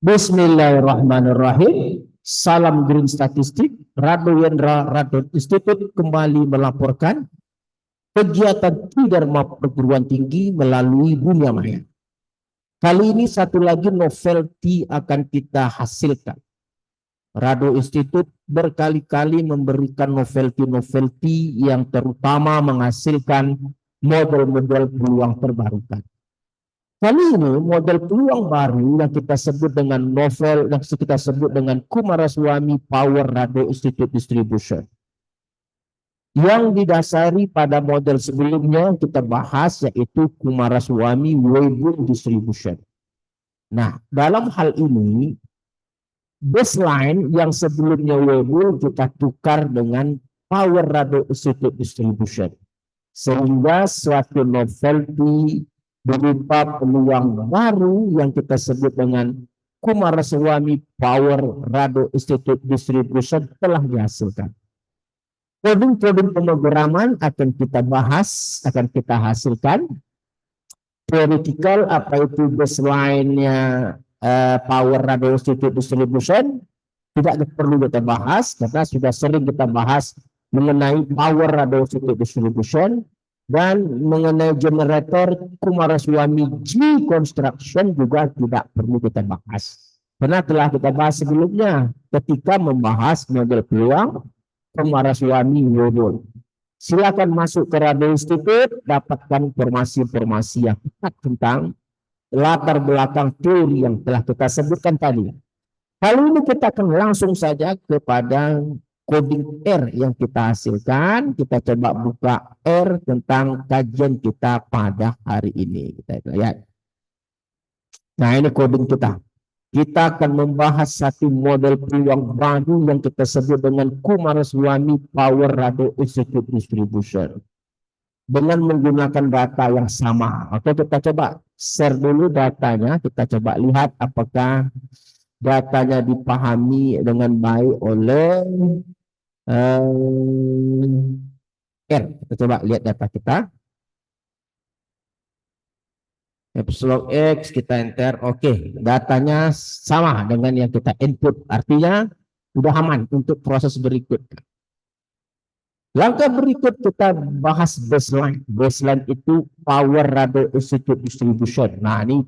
Bismillahirrahmanirrahim. Salam Green Statistik. Rado Yendra Radon Institute kembali melaporkan kegiatan Dharma perguruan tinggi melalui dunia maya. Kali ini satu lagi novelty akan kita hasilkan. Rado Institute berkali-kali memberikan novelty yang terutama menghasilkan model-model peluang terbarukan. Kali ini model peluang baru yang kita sebut dengan novel yang kita sebut dengan Kumaraswamy Power Rado Institute Distribution. Yang didasari pada model sebelumnya kita bahas yaitu Kumaraswamy Weibull Distribution. Nah, dalam hal ini baseline yang sebelumnya Weibull kita tukar dengan Power Rado Institute Distribution. Sehingga suatu novelty berupa peluang baru yang kita sebut dengan Kumaraswamy Power Rado Institute Distribution telah dihasilkan. Koding-koding pemrograman akan kita bahas, akan kita hasilkan. Theoretical apa itu baseline-nya Power Rado Institute Distribution tidak perlu kita bahas karena sudah sering kita bahas mengenai Power Rado Institute Distribution. Dan mengenai generator Kumaraswamy G Construction juga tidak perlu kita bahas. Karena telah kita bahas sebelumnya ketika membahas model peluang Kumaraswamy Weibull. Silakan masuk ke Rado Institute, dapatkan informasi-informasi yang tepat tentang latar belakang teori yang telah kita sebutkan tadi. Kali ini kita akan langsung saja kepada coding R yang kita hasilkan. Kita coba buka R tentang kajian kita pada hari ini. Kita lihat. Nah, ini coding kita. Kita akan membahas satu model peluang baru yang kita sebut dengan Kumaraswamy Power Rado Institute Distribution. Dengan menggunakan data yang sama. Oke, kita coba share dulu datanya. Kita coba lihat apakah datanya dipahami dengan baik oleh R. Kita coba lihat data kita. Epsilon X kita enter. Oke, datanya sama dengan yang kita input. Artinya sudah aman untuk proses berikut. Langkah berikut kita bahas baseline. Baseline itu Power Rado Institute Distribution. Nah, ini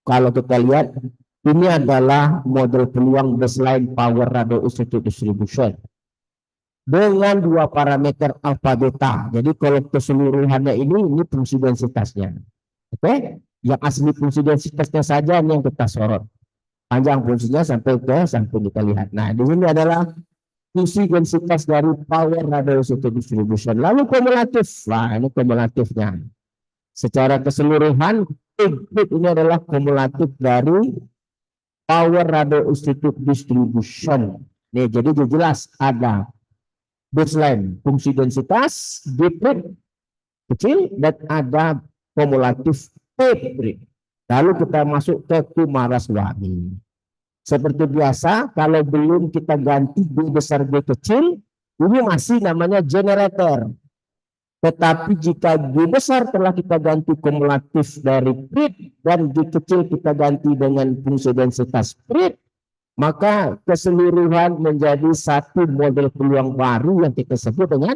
kalau kita lihat ini adalah model peluang baseline Power Rado Institute Distribution. Dengan dua parameter alpha beta. Jadi kalau keseluruhannya ini fungsi densitasnya. Oke, yang asli fungsi densitasnya saja ini yang kita sorot. Panjang fungsinya sampai kita lihat. Nah, di sini adalah fungsi densitas dari Power Rado Institute Distribution. Lalu kumulatif. Nah, ini kumulatifnya. Secara keseluruhan ini adalah kumulatif dari Power Rado Institute Distribution. Nih, jadi jelas ada baseline fungsi densitas P' kecil dan ada kumulatif P'. Lalu kita masuk ke Kumaraswamy. Seperti biasa, kalau belum kita ganti B besar B kecil, ini masih namanya generator. Tetapi jika B besar telah kita ganti kumulatif dari P dan B kecil kita ganti dengan fungsi densitas P, maka keseluruhan menjadi satu model peluang baru yang kita sebut dengan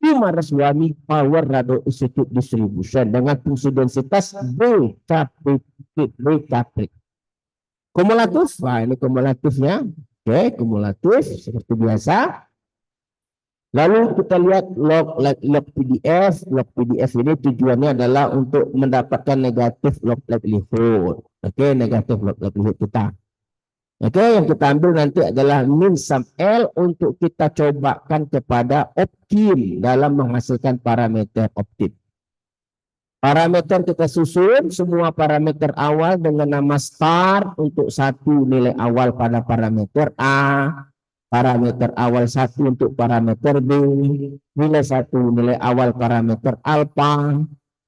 Kumaraswamy Power Rado Institute Distribution dengan fungsi densitas BK'. Kumulatif, nah ini kumulatifnya. Oke, kumulatif seperti biasa. Lalu kita lihat log PDF. Log PDF ini tujuannya adalah untuk mendapatkan negatif log likelihood. Oke, negatif log likelihood kita. Oke, yang kita ambil nanti adalah min sum L untuk kita cobakan kepada optim dalam menghasilkan parameter optim. Parameter kita susun semua parameter awal dengan nama start untuk satu nilai awal pada parameter A, parameter awal satu untuk parameter B, nilai satu nilai awal parameter alpha,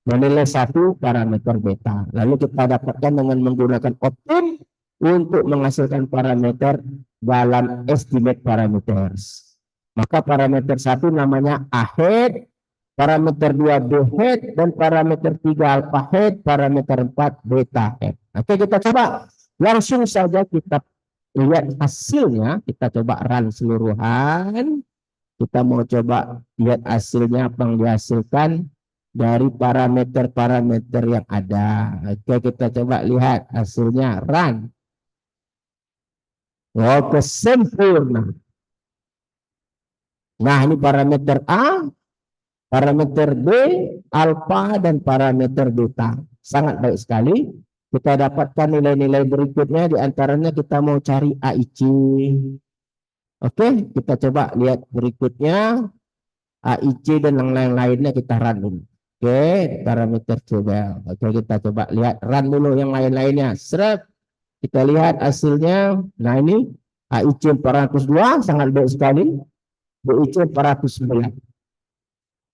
dan nilai satu parameter beta. Lalu kita dapatkan dengan menggunakan optim untuk menghasilkan parameter dalam estimate parameters. Maka parameter satu namanya A head, parameter 2 B head, dan parameter 3 alpha head, parameter 4 beta head. Oke, kita coba Langsung saja kita lihat hasilnya, kita coba run seluruhan. Kita mau coba lihat hasilnya apa yang dihasilkan dari parameter-parameter yang ada. Oke, kita coba lihat hasilnya run. Oke, sempurna. Nah, ini parameter A, parameter B, alfa, dan parameter beta. Sangat baik sekali. Kita dapatkan nilai-nilai berikutnya, di antaranya kita mau cari AIC. Oke, kita coba lihat berikutnya. AIC dan yang lain-lainnya kita run dulu. Oke, parameter coba. Oke, kita coba lihat run dulu yang lain-lainnya. Seret, kita lihat hasilnya. Nah, ini AIC 402 sangat baik sekali. BIC 409.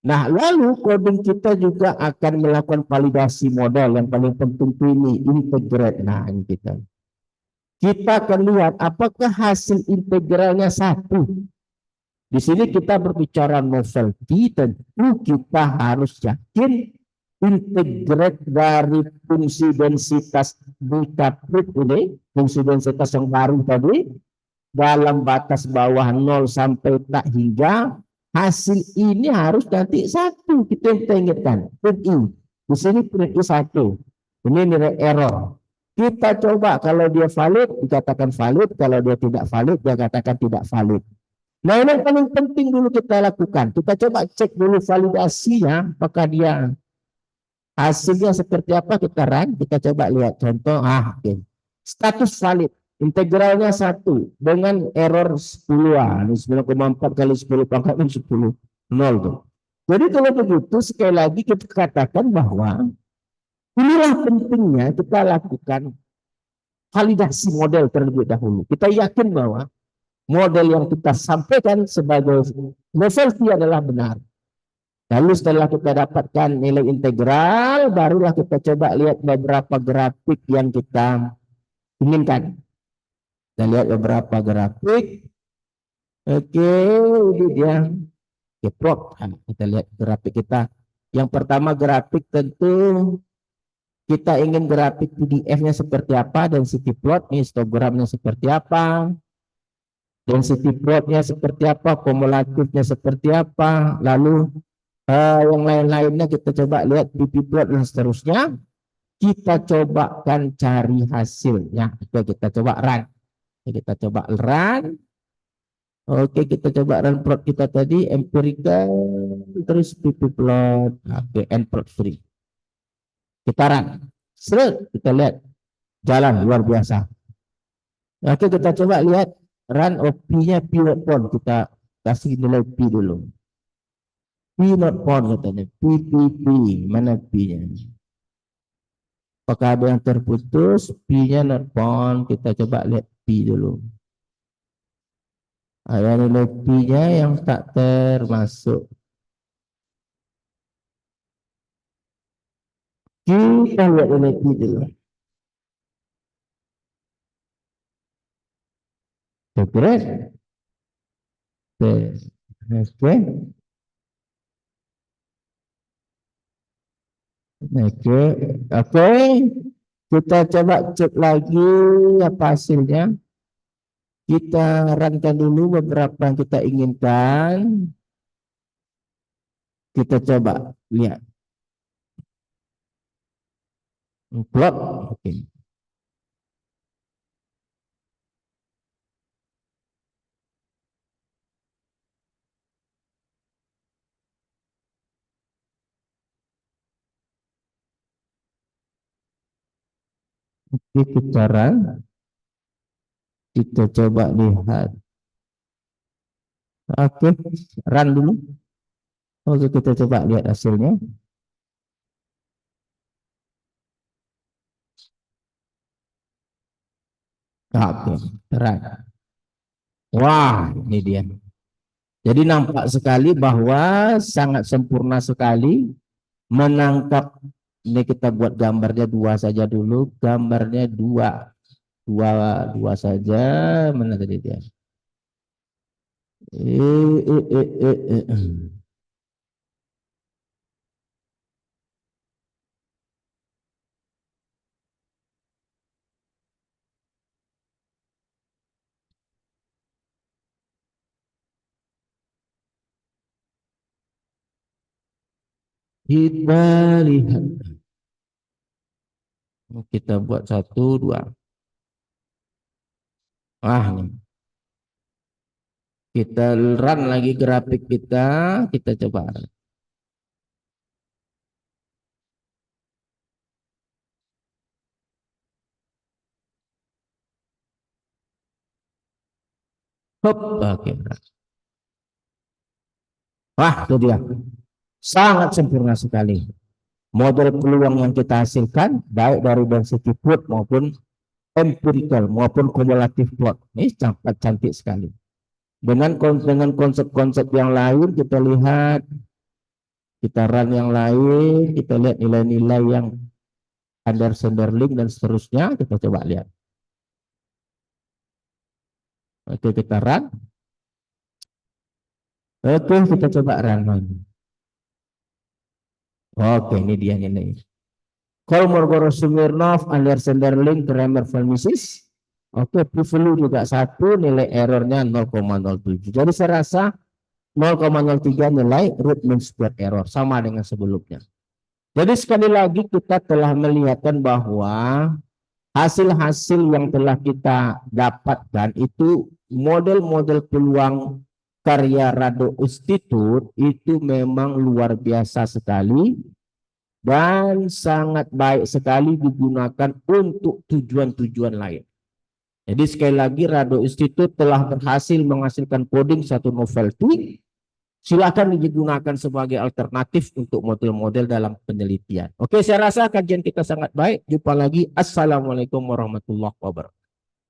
Nah, lalu coding kita juga akan melakukan validasi model yang paling penting ini integrate. Nah, ini kita akan lihat apakah hasil integralnya satu. Di sini kita berbicara novelty, tentu kita harus yakin integrate dari fungsi densitas beta ini, fungsi densitas yang baru tadi, dalam batas bawah 0 sampai tak hingga, hasil ini harus nanti satu. Kita ingatkan, print I. Di sini print I satu. Ini nilai error. Kita coba kalau dia valid, dikatakan valid. Kalau dia tidak valid, dia katakan tidak valid. Nah, ini yang paling penting dulu kita lakukan. Kita coba cek dulu validasinya, apakah dia hasilnya seperti apa, kita run, kita coba lihat contoh. Okay. Status valid, integralnya 1 dengan error 10, 9,4 kali 10 pangkat 10, 0 tuh. Jadi kalau begitu, sekali lagi kita katakan bahwa inilah pentingnya kita lakukan validasi model terlebih dahulu. Kita yakin bahwa model yang kita sampaikan sebagai novelty adalah benar. Lalu setelah kita dapatkan nilai integral, barulah kita coba lihat beberapa grafik yang kita inginkan. Kita lihat beberapa grafik. Oke, ini dia. Plot. Kita lihat grafik kita. Yang pertama grafik tentu kita ingin grafik PDF-nya seperti apa, density plot, histogramnya seperti apa, density plotnya seperti apa, kumulatifnya seperti apa, lalu yang lain-lainnya kita coba lihat PP plot dan seterusnya. Kita cobakan cari hasilnya. Oke, kita coba run. Kita coba run. Oke, kita coba run plot kita tadi empirical, terus PP plot. Oke, end plot free. Kita run. Seret, kita lihat jalan luar biasa. Oke, kita coba lihat run OP-nya P not found. Kita kasih nilai P dulu. P not found katanya. P. Mana P-nya? Apakah ada yang terputus? P-nya not found. Kita coba lihat P dulu. Ada nilai P-nya yang tak termasuk. Kita lihat nilai P dulu. Oke. Oke. Kita coba cek lagi apa hasilnya. Kita runkan dulu beberapa yang kita inginkan. Kita coba lihat. Plot. Oke. Kita run. Kita coba lihat. Oke. Run dulu. Oke, kita coba lihat hasilnya. Oke, run. Wah, ini dia. Jadi nampak sekali bahwa sangat sempurna sekali menangkap. Ini kita buat gambarnya dua saja dulu. Gambarnya dua saja. Mana tadi dia? Kita lihat. Kita buat 1, 2. Nih. Kita run lagi grafik kita coba. Hop, oke. Wah, itu dia. Sangat sempurna sekali. Model peluang yang kita hasilkan, baik dari density plot maupun empirical maupun kumulatif plot. Ini sangat cantik sekali. Dengan konsep-konsep yang lain, kita lihat, kita run yang lain, kita lihat nilai-nilai yang Anderson-Darling dan seterusnya, kita coba lihat. Oke, kita run. Oke, kita coba run lagi. Oke, ini dia nilai. Kolmogorov Smirnov, Anderson-Darling, Kramer, Mises. Oke, p-value juga 1, nilai errornya 0,07. Jadi saya rasa 0,03 nilai root mean square error, sama dengan sebelumnya. Jadi sekali lagi kita telah melihatkan bahwa hasil-hasil yang telah kita dapatkan itu model-model peluang karya Rado Institute itu memang luar biasa sekali dan sangat baik sekali digunakan untuk tujuan-tujuan lain. Jadi sekali lagi Rado Institute telah berhasil menghasilkan coding satu novelty. Silakan digunakan sebagai alternatif untuk model-model dalam penelitian. Oke, saya rasa kajian kita sangat baik. Jumpa lagi. Assalamualaikum warahmatullahi wabarakatuh.